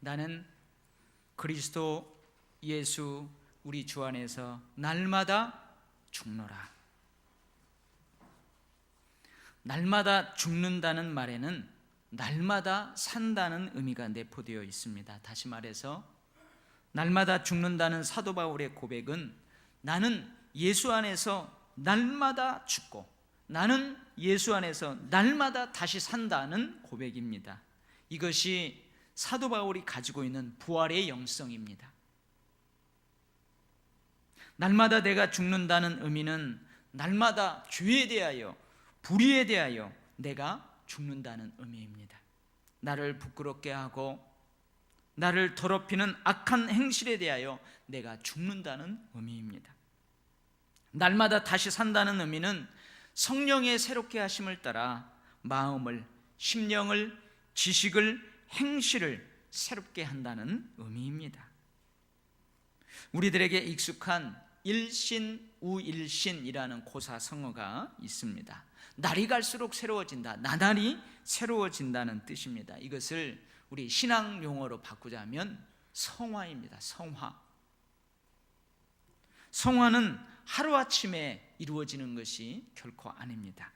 나는 그리스도 예수 우리 주 안에서 날마다 죽노라. 날마다 죽는다는 말에는 날마다 산다는 의미가 내포되어 있습니다. 다시 말해서 날마다 죽는다는 사도 바울의 고백은 나는 예수 안에서 날마다 죽고 나는 예수 안에서 날마다 다시 산다는 고백입니다. 이것이 사도 바울이 가지고 있는 부활의 영성입니다. 날마다 내가 죽는다는 의미는 날마다 죄에 대하여, 불의에 대하여 내가 죽는다는 의미입니다. 나를 부끄럽게 하고 나를 더럽히는 악한 행실에 대하여 내가 죽는다는 의미입니다. 날마다 다시 산다는 의미는 성령의 새롭게 하심을 따라 마음을, 심령을, 지식을, 행실을 새롭게 한다는 의미입니다. 우리들에게 익숙한 일신우일신이라는 고사성어가 있습니다. 날이 갈수록 새로워진다, 나날이 새로워진다는 뜻입니다. 이것을 우리 신앙 용어로 바꾸자면 성화입니다. 성화는 하루아침에 이루어지는 것이 결코 아닙니다.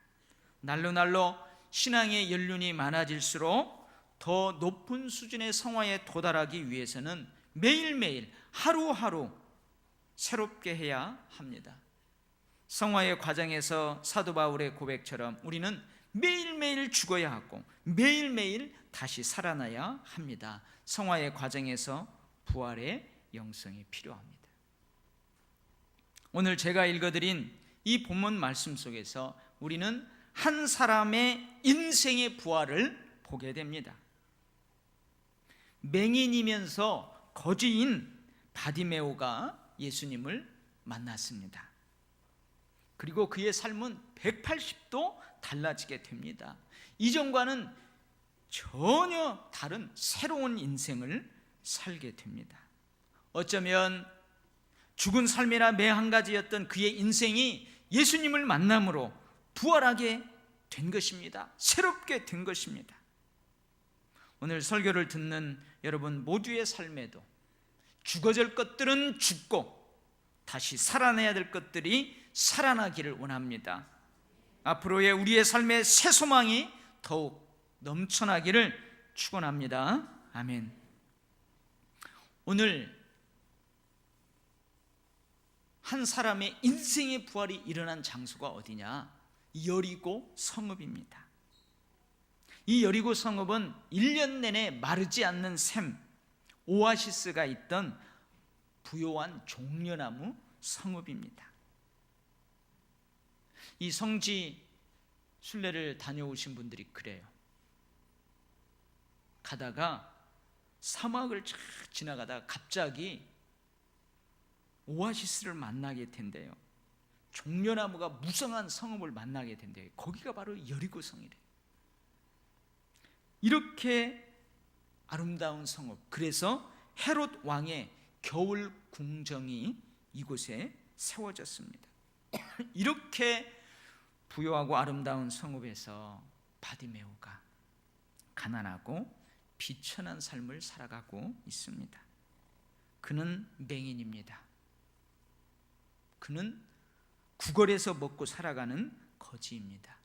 날로 신앙의 연륜이 많아질수록 더 높은 수준의 성화에 도달하기 위해서는 매일매일 하루하루 새롭게 해야 합니다. 성화의 과정에서 사도 바울의 고백처럼 우리는 매일매일 죽어야 하고 매일매일 다시 살아나야 합니다. 성화의 과정에서 부활의 영성이 필요합니다. 오늘 제가 읽어드린 이 본문 말씀 속에서 우리는 한 사람의 인생의 부활을 보게 됩니다. 맹인이면서 거지인 바디메오가 예수님을 만났습니다. 그리고 그의 삶은 180도 달라지게 됩니다. 이전과는 전혀 다른 새로운 인생을 살게 됩니다. 어쩌면 죽은 삶이나 매 한 가지였던 그의 인생이 예수님을 만남으로 부활하게 된 것입니다. 새롭게 된 것입니다. 오늘 설교를 듣는 여러분 모두의 삶에도 죽어질 것들은 죽고 다시 살아내야 될 것들이 살아나기를 원합니다. 앞으로의 우리의 삶의 새 소망이 더욱 넘쳐나기를 축원합니다. 아멘. 오늘 한 사람의 인생의 부활이 일어난 장소가 어디냐? 여리고 성읍입니다. 이 여리고 성읍은 1년 내내 마르지 않는 샘, 오아시스가 있던 부요한 종려나무 성읍입니다. 이 성지 순례를 다녀오신 분들이 그래요. 가다가 사막을 쫙 지나가다가 갑자기 오아시스를 만나게 된대요. 종려나무가 무성한 성읍을 만나게 된대요. 거기가 바로 여리고성이래요. 이렇게 아름다운 성읍, 그래서 헤롯 왕의 겨울 궁정이 이곳에 세워졌습니다. 이렇게 부요하고 아름다운 성읍에서 바디메오가 가난하고 비천한 삶을 살아가고 있습니다. 그는 맹인입니다. 그는 구걸에서 먹고 살아가는 거지입니다.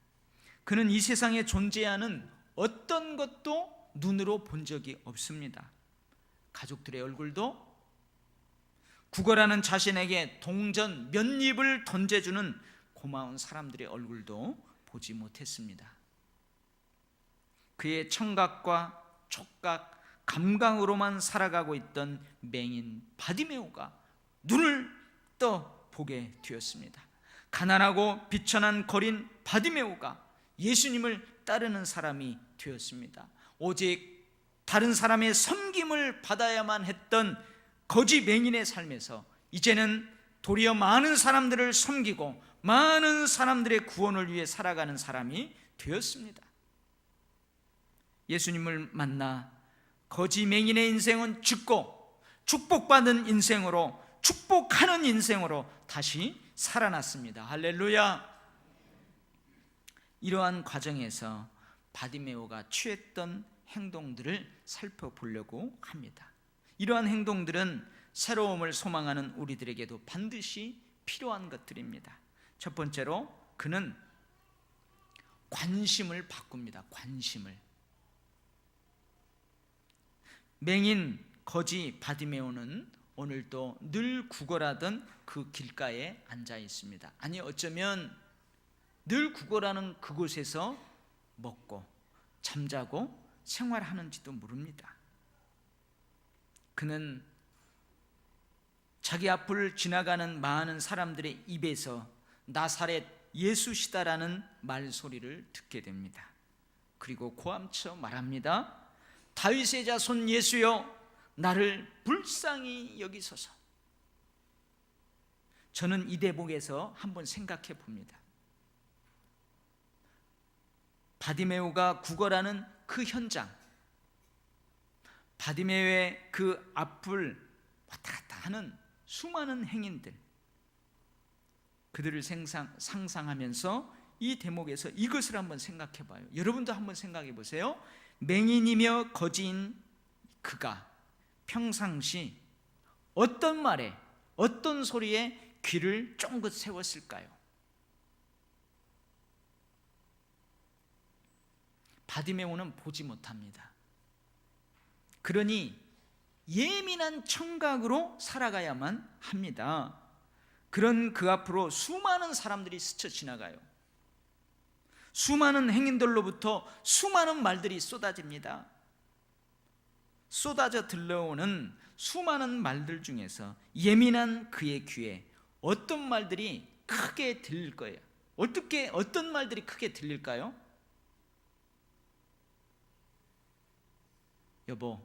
그는 이 세상에 존재하는 어떤 것도 눈으로 본 적이 없습니다. 가족들의 얼굴도, 구걸하는 자신에게 동전 몇 입을 던져주는 고마운 사람들의 얼굴도 보지 못했습니다. 그의 청각과 촉각, 감각으로만 살아가고 있던 맹인 바디메오가 눈을 떠 보게 되었습니다. 가난하고 비천한 거린 바디메오가 예수님을 따르는 사람이 되었습니다. 오직 다른 사람의 섬김을 받아야만 했던 거지 맹인의 삶에서 이제는 도리어 많은 사람들을 섬기고 많은 사람들의 구원을 위해 살아가는 사람이 되었습니다. 예수님을 만나 거지 맹인의 인생은 죽고 축복받은 인생으로, 축복하는 인생으로 다시 살아났습니다. 할렐루야. 이러한 과정에서 바디메오가 취했던 행동들을 살펴보려고 합니다. 이러한 행동들은 새로움을 소망하는 우리들에게도 반드시 필요한 것들입니다. 첫 번째로 그는 관심을 바꿉니다. 관심을. 맹인 거지 바디메오는 오늘도 늘 구걸하던 그 길가에 앉아 있습니다. 아니 어쩌면 늘 구걸하는 그곳에서 먹고 잠자고 생활하는지도 모릅니다. 그는 자기 앞을 지나가는 많은 사람들의 입에서 나사렛 예수시다라는 말소리를 듣게 됩니다. 그리고 고함쳐 말합니다. 다윗의 자손 예수여, 나를 불쌍히 여기소서. 저는 이 대목에서 한번 생각해 봅니다. 바디메오가 구걸하는 그 현장, 바디메오의 그 앞을 왔다 갔다 하는 수많은 행인들, 그들을 상상하면서 이 대목에서 이것을 한번 생각해 봐요. 여러분도 한번 생각해 보세요. 맹인이며 거지인 그가 평상시 어떤 말에 어떤 소리에 귀를 쫑긋 세웠을까요? 바디메오는 보지 못합니다. 그러니 예민한 청각으로 살아가야만 합니다. 그런 그 앞으로 수많은 사람들이 스쳐 지나가요. 수많은 행인들로부터 수많은 말들이 쏟아집니다. 쏟아져 들러오는 수많은 말들 중에서 예민한 그의 귀에 어떤 말들이 크게 들릴 거예요. 어떤 말들이 크게 들릴까요? 여보,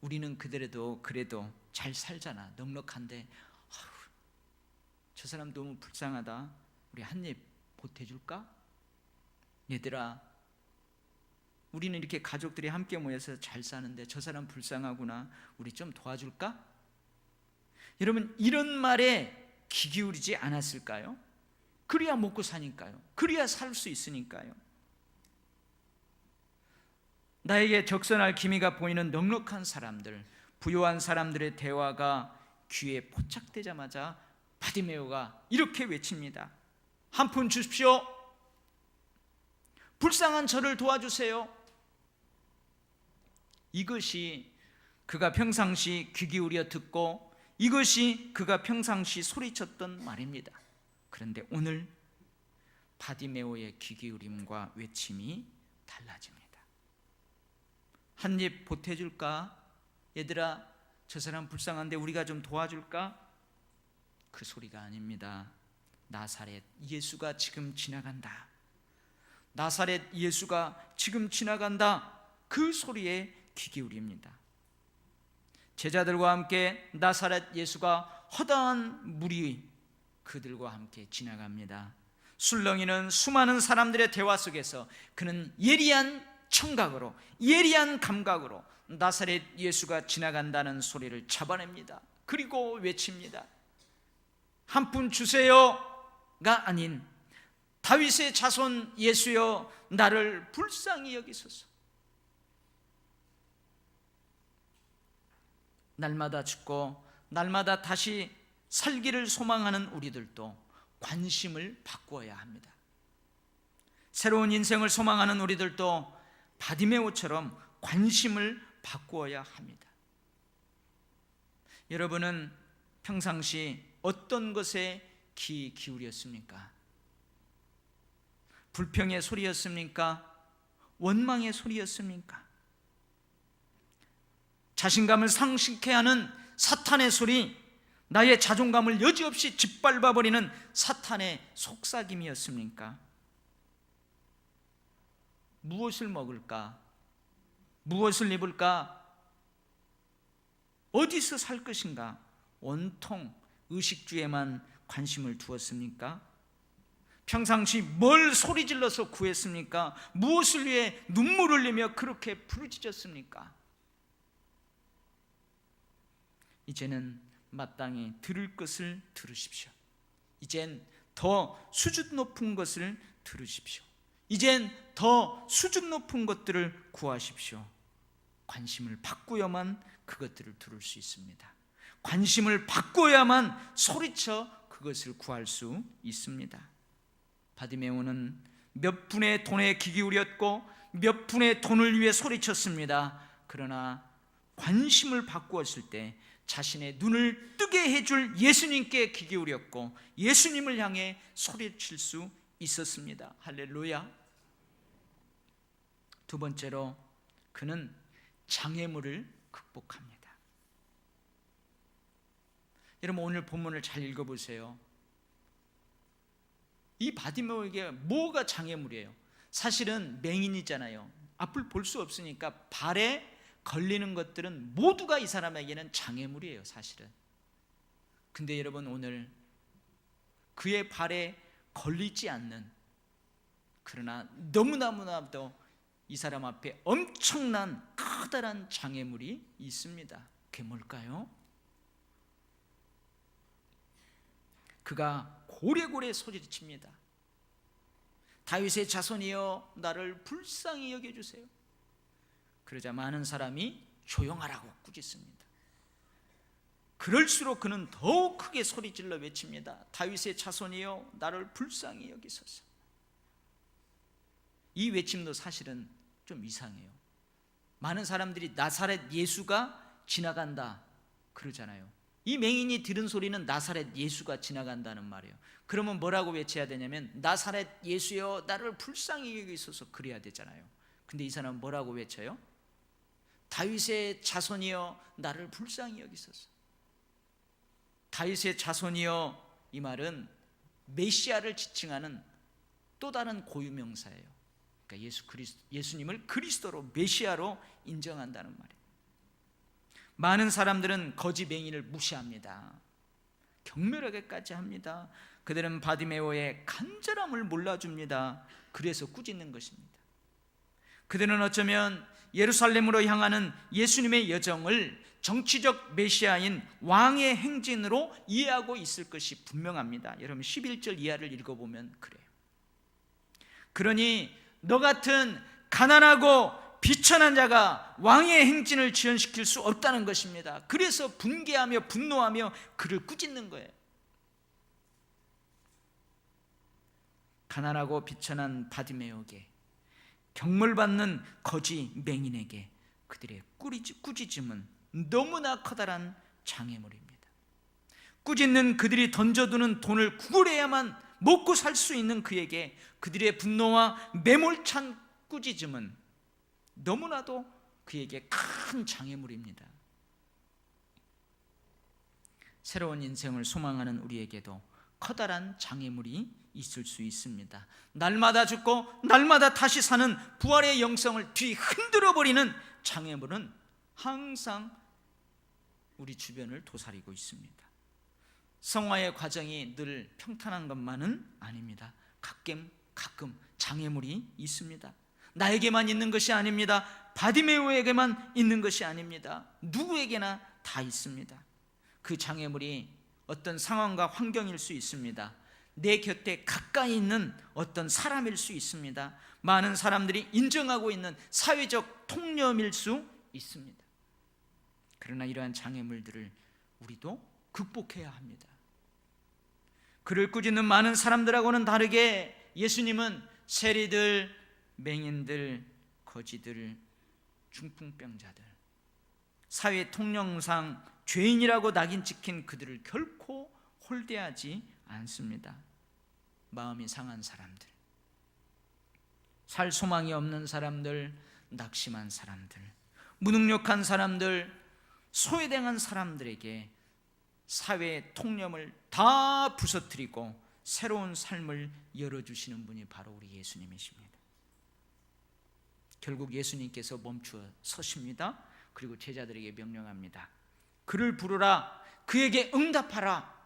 우리는 그래도 잘 살잖아. 넉넉한데 저 사람 너무 불쌍하다. 우리 한 입 보태줄까? 얘들아, 우리는 이렇게 가족들이 함께 모여서 잘 사는데 저 사람 불쌍하구나. 우리 좀 도와줄까? 여러분, 이런 말에 귀 기울이지 않았을까요? 그래야 먹고 사니까요. 그래야 살 수 있으니까요. 나에게 적선할 기미가 보이는 넉넉한 사람들, 부유한 사람들의 대화가 귀에 포착되자마자 바디메오가 이렇게 외칩니다. 한 푼 주십시오. 불쌍한 저를 도와주세요. 이것이 그가 평상시 귀 기울여 듣고 이것이 그가 평상시 소리쳤던 말입니다. 그런데 오늘 바디메오의 귀 기울임과 외침이 달라집니다. 한 입 보태줄까? 얘들아, 저 사람 불쌍한데 우리가 좀 도와줄까? 그 소리가 아닙니다. 나사렛 예수가 지금 지나간다. 나사렛 예수가 지금 지나간다. 그 소리에 귀 기울입니다. 제자들과 함께 나사렛 예수가 허다한 무리 그들과 함께 지나갑니다. 술렁이는 수많은 사람들의 대화 속에서 그는 예리한 청각으로, 예리한 감각으로 나사렛 예수가 지나간다는 소리를 잡아냅니다. 그리고 외칩니다. 한 푼 주세요가 아닌 다윗의 자손 예수여, 나를 불쌍히 여기소서. 날마다 죽고 날마다 다시 살기를 소망하는 우리들도 관심을 바꾸어야 합니다. 새로운 인생을 소망하는 우리들도 바디메오처럼 관심을 바꾸어야 합니다. 여러분은 평상시 어떤 것에 귀 기울였습니까? 불평의 소리였습니까? 원망의 소리였습니까? 자신감을 상실케 하는 사탄의 소리, 나의 자존감을 여지없이 짓밟아버리는 사탄의 속삭임이었습니까? 무엇을 먹을까? 무엇을 입을까? 어디서 살 것인가? 온통 의식주에만 관심을 두었습니까? 평상시 뭘 소리질러서 구했습니까? 무엇을 위해 눈물을 흘리며 그렇게 부르짖었습니까? 이제는 마땅히 들을 것을 들으십시오. 이젠 더 수준 높은 것을 들으십시오. 이젠 더 수준 높은 것들을 구하십시오. 관심을 받고야만 그것들을 들을 수 있습니다. 관심을 받고야만 소리쳐 그것을 구할 수 있습니다. 바디메오는 몇 푼의 돈에 귀 기울였고 몇 푼의 돈을 위해 소리쳤습니다. 그러나 관심을 바꾸었을 때 자신의 눈을 뜨게 해줄 예수님께 귀 기울였고 예수님을 향해 소리칠 수 있었습니다. 할렐루야. 두 번째로 그는 장애물을 극복합니다. 여러분, 오늘 본문을 잘 읽어보세요. 이 바디메오에게 뭐가 장애물이에요? 사실은 맹인이잖아요. 앞을 볼 수 없으니까 발에 걸리는 것들은 모두가 이 사람에게는 장애물이에요, 사실은. 근데 여러분, 오늘 그의 발에 걸리지 않는, 그러나 너무나도 이 사람 앞에 엄청난 커다란 장애물이 있습니다. 그게 뭘까요? 그가 고래고래 소리칩니다. 다윗의 자손이여 나를 불쌍히 여겨주세요. 그러자 많은 사람이 조용하라고 꾸짖습니다. 그럴수록 그는 더욱 크게 소리질러 외칩니다. 다윗의 자손이여 나를 불쌍히 여기소서. 이 외침도 사실은 좀 이상해요. 많은 사람들이 나사렛 예수가 지나간다 그러잖아요. 이 맹인이 들은 소리는 나사렛 예수가 지나간다는 말이에요. 그러면 뭐라고 외쳐야 되냐면 나사렛 예수여 나를 불쌍히 여기소서 그래야 되잖아요. 근데 이 사람은 뭐라고 외쳐요? 다윗의 자손이여 나를 불쌍히 여기소서. 다윗의 자손이여, 이 말은 메시아를 지칭하는 또 다른 고유명사예요. 그러니까 예수님을 그리스도로 메시아로 인정한다는 말이에요. 많은 사람들은 거지 맹인을 무시합니다. 경멸하게까지 합니다. 그들은 바디메오의 간절함을 몰라줍니다. 그래서 꾸짖는 것입니다. 그들은 어쩌면 예루살렘으로 향하는 예수님의 여정을 정치적 메시아인 왕의 행진으로 이해하고 있을 것이 분명합니다. 여러분 11절 이하를 읽어보면 그래요. 그러니 너 같은 가난하고 비천한 자가 왕의 행진을 지연시킬 수 없다는 것입니다. 그래서 분개하며 분노하며 그를 꾸짖는 거예요. 가난하고 비천한 바디메오에게, 경멸받는 거지 맹인에게 그들의 꾸짖음은 너무나 커다란 장애물입니다. 꾸짖는 그들이 던져두는 돈을 구걸해야만 먹고 살 수 있는 그에게 그들의 분노와 매몰찬 꾸짖음은 너무나도 그에게 큰 장애물입니다. 새로운 인생을 소망하는 우리에게도 커다란 장애물이 있을 수 있습니다. 날마다 죽고 날마다 다시 사는 부활의 영성을 뒤흔들어 버리는 장애물은 항상 우리 주변을 도사리고 있습니다. 성화의 과정이 늘 평탄한 것만은 아닙니다. 가끔 장애물이 있습니다. 나에게만 있는 것이 아닙니다. 바디메오에게만 있는 것이 아닙니다. 누구에게나 다 있습니다. 그 장애물이 어떤 상황과 환경일 수 있습니다. 내 곁에 가까이 있는 어떤 사람일 수 있습니다. 많은 사람들이 인정하고 있는 사회적 통념일 수 있습니다. 그러나 이러한 장애물들을 우리도 극복해야 합니다. 그를 꾸짖는 많은 사람들하고는 다르게 예수님은 세리들, 맹인들, 거지들, 중풍병자들, 사회 통념상 죄인이라고 낙인 찍힌 그들을 결코 홀대하지 않습니다. 마음이 상한 사람들, 살 소망이 없는 사람들, 낙심한 사람들, 무능력한 사람들, 소외당한 사람들에게 사회의 통념을 다 부서뜨리고 새로운 삶을 열어주시는 분이 바로 우리 예수님이십니다. 결국 예수님께서 멈추어 서십니다. 그리고 제자들에게 명령합니다. 그를 부르라, 그에게 응답하라.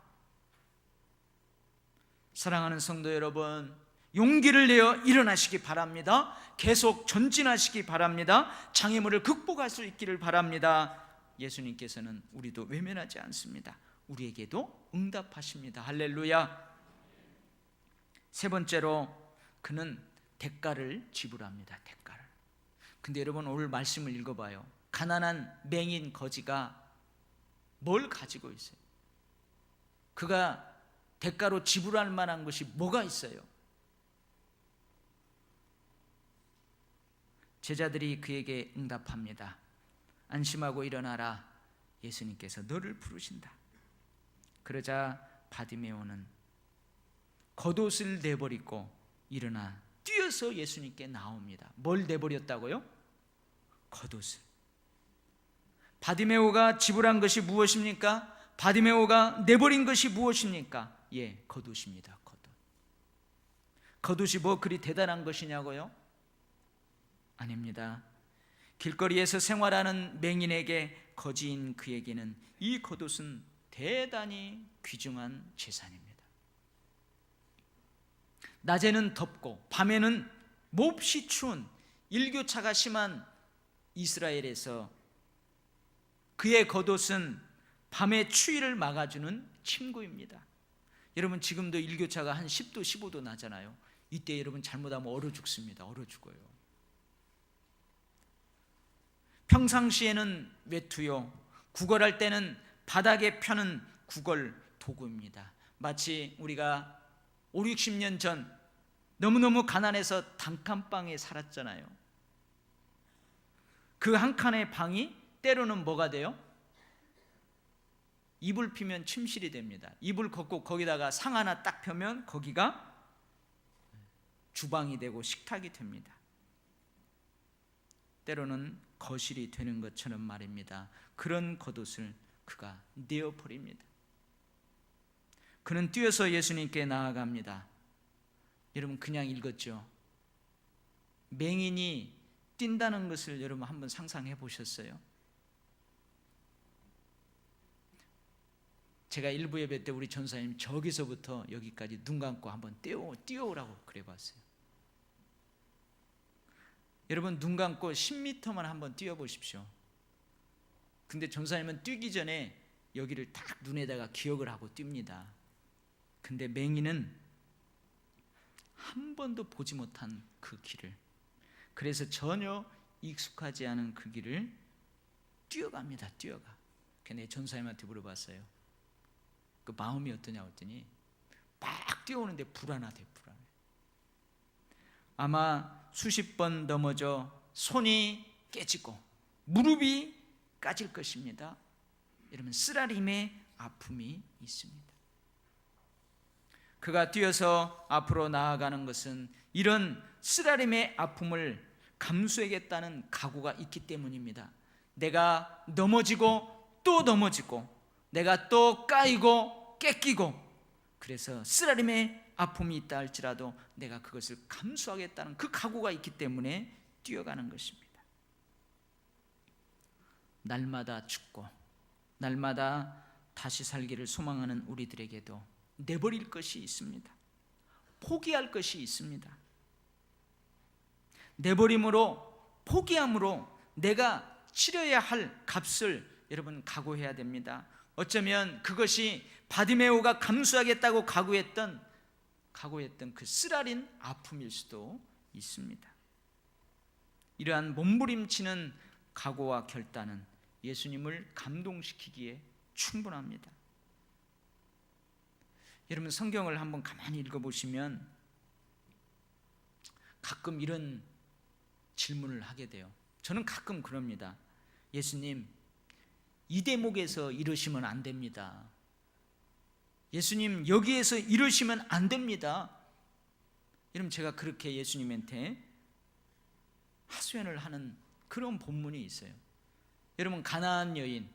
사랑하는 성도 여러분, 용기를 내어 일어나시기 바랍니다. 계속 전진하시기 바랍니다. 장애물을 극복할 수 있기를 바랍니다. 예수님께서는 우리도 외면하지 않습니다. 우리에게도 응답하십니다. 할렐루야. 세 번째로 그는 대가를 지불합니다. 대가를. 근데 여러분 오늘 말씀을 읽어봐요. 가난한 맹인 거지가 뭘 가지고 있어요? 그가 대가로 지불할 만한 것이 뭐가 있어요? 제자들이 그에게 응답합니다. 안심하고 일어나라. 예수님께서 너를 부르신다. 그러자 바디메오는 겉옷을 내버리고 일어나 뛰어서 예수님께 나옵니다. 뭘 내버렸다고요? 겉옷을. 바디메오가 지불한 것이 무엇입니까? 바디메오가 내버린 것이 무엇입니까? 예, 겉옷입니다. 겉옷. 겉옷이 뭐 그리 대단한 것이냐고요? 아닙니다. 길거리에서 생활하는 맹인에게 거지인 그에게는 이 겉옷은 대단히 귀중한 재산입니다. 낮에는 덥고 밤에는 몹시 추운 일교차가 심한 이스라엘에서 그의 겉옷은 밤의 추위를 막아주는 침구입니다. 여러분 지금도 일교차가 한 10도 15도 나잖아요. 이때 여러분 잘못하면 얼어 죽습니다. 얼어 죽어요. 평상시에는 외투요, 구걸할 때는 바닥에 펴는 구걸 도구입니다. 마치 우리가 5, 60년 전 너무너무 가난해서 단칸방에 살았잖아요. 그 한 칸의 방이 때로는 뭐가 돼요? 이불 피면 침실이 됩니다. 이불 걷고 거기다가 상 하나 딱 펴면 거기가 주방이 되고 식탁이 됩니다. 때로는 거실이 되는 것처럼 말입니다. 그런 겉옷을 그가 내어버립니다. 그는 뛰어서 예수님께 나아갑니다. 여러분 그냥 읽었죠? 맹인이 뛴다는 것을 여러분 한번 상상해 보셨어요? 제가 일부 예배 때 우리 전사님 저기서부터 여기까지 눈 감고 한번 뛰어오라고 그래 봤어요. 여러분 눈 감고 10m만 한번 뛰어 보십시오. 근데 전사님은 뛰기 전에 여기를 딱 눈에다가 기억을 하고 뜁니다. 근데 맹인은 한 번도 보지 못한 그 길을, 그래서 전혀 익숙하지 않은 그 길을 뛰어갑니다. 뛰어가. 근데 전사님한테 물어봤어요. 그 마음이 어떠냐고 했더니 막 뛰어오는데 불안하대. 불안해. 아마 수십 번 넘어져 손이 깨지고 무릎이 까질 것입니다. 여러분 쓰라림의 아픔이 있습니다. 그가 뛰어서 앞으로 나아가는 것은 이런 쓰라림의 아픔을 감수하겠다는 각오가 있기 때문입니다. 내가 넘어지고 또 넘어지고 내가 또 까이고 깨끼고, 그래서 쓰라림의 아픔이 있다 할지라도 내가 그것을 감수하겠다는 그 각오가 있기 때문에 뛰어가는 것입니다. 날마다 죽고 날마다 다시 살기를 소망하는 우리들에게도 내버릴 것이 있습니다. 포기할 것이 있습니다. 내버림으로, 포기함으로 내가 치러야 할 값을 여러분 각오해야 됩니다. 어쩌면 그것이 바디메오가 감수하겠다고 각오했던 그 쓰라린 아픔일 수도 있습니다. 이러한 몸부림치는 각오와 결단은 예수님을 감동시키기에 충분합니다. 여러분 성경을 한번 가만히 읽어보시면 가끔 이런 질문을 하게 돼요. 저는 가끔 그럽니다. 예수님, 이 대목에서 이러시면 안 됩니다. 예수님, 여기에서 이러시면 안 됩니다. 여러분 제가 그렇게 예수님한테 하소연을 하는 그런 본문이 있어요. 여러분 가나안 여인,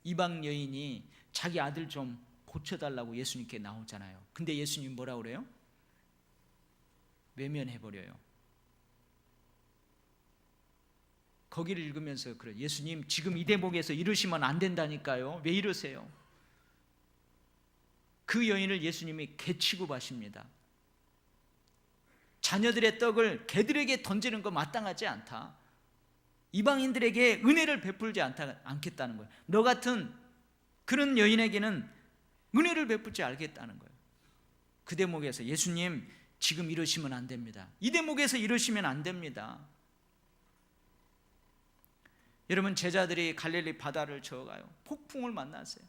이방 여인이 자기 아들 좀 고쳐달라고 예수님께 나오잖아요. 근데 예수님 뭐라 그래요? 외면해버려요. 거기를 읽으면서 그래요. 예수님 지금 이 대목에서 이러시면 안 된다니까요. 왜 이러세요? 그 여인을 예수님이 개 취급하십니다. 자녀들의 떡을 개들에게 던지는 거 마땅하지 않다. 이방인들에게 은혜를 베풀지 않겠다는 거예요. 너 같은 그런 여인에게는 은혜를 베풀지 않겠다는 거예요. 그 대목에서 예수님 지금 이러시면 안 됩니다. 이 대목에서 이러시면 안 됩니다. 여러분, 제자들이 갈릴리 바다를 저어가요. 폭풍을 만났어요.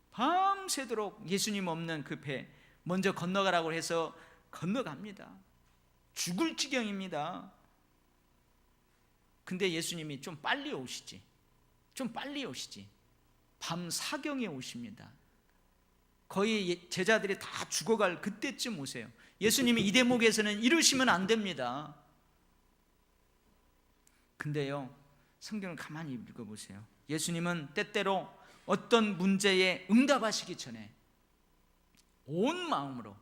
밤새도록 예수님 없는 그 배 먼저 건너가라고 해서 건너갑니다. 죽을 지경입니다. 근데 예수님이 좀 빨리 오시지, 좀 빨리 오시지. 밤 사경에 오십니다. 거의 제자들이 다 죽어갈 그때쯤 오세요. 예수님이 이 대목에서는 이러시면 안 됩니다. 근데요, 성경을 가만히 읽어보세요. 예수님은 때때로 어떤 문제에 응답하시기 전에 온 마음으로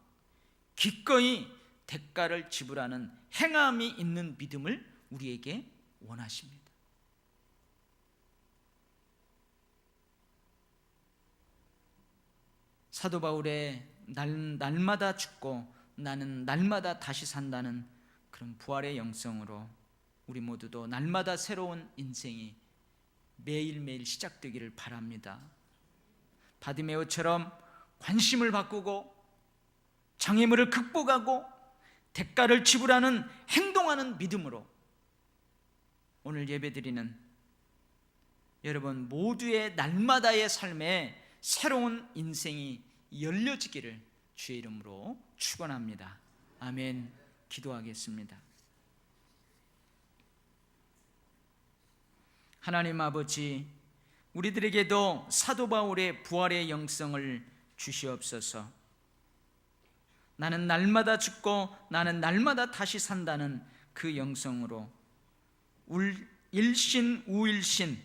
기꺼이 대가를 지불하는 행함이 있는 믿음을 우리에게 원하십니다. 사도 바울의 날마다 죽고 나는 날마다 다시 산다는 그런 부활의 영성으로 우리 모두도 날마다 새로운 인생이 매일매일 시작되기를 바랍니다. 바디메오처럼 관심을 바꾸고 장애물을 극복하고 대가를 지불하는 행동하는 믿음으로 오늘 예배드리는 여러분 모두의 날마다의 삶에 새로운 인생이 열려지기를 주의 이름으로 축원합니다. 아멘. 기도하겠습니다. 하나님 아버지, 우리들에게도 사도 바울의 부활의 영성을 주시옵소서. 나는 날마다 죽고 나는 날마다 다시 산다는 그 영성으로 일신 우일신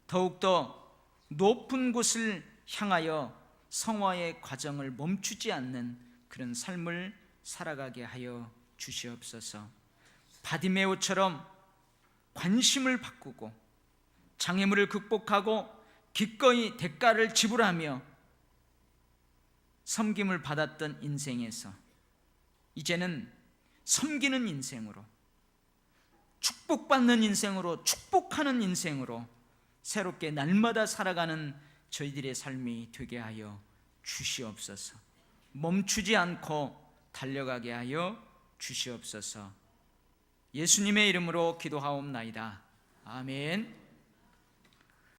더욱더 높은 곳을 향하여 성화의 과정을 멈추지 않는 그런 삶을 살아가게 하여 주시옵소서. 바디메오처럼 관심을 바꾸고 장애물을 극복하고 기꺼이 대가를 지불하며 섬김을 받았던 인생에서 이제는 섬기는 인생으로, 축복받는 인생으로, 축복하는 인생으로 새롭게 날마다 살아가는 저희들의 삶이 되게 하여 주시옵소서. 멈추지 않고 달려가게 하여 주시옵소서. 예수님의 이름으로 기도하옵나이다. 아멘.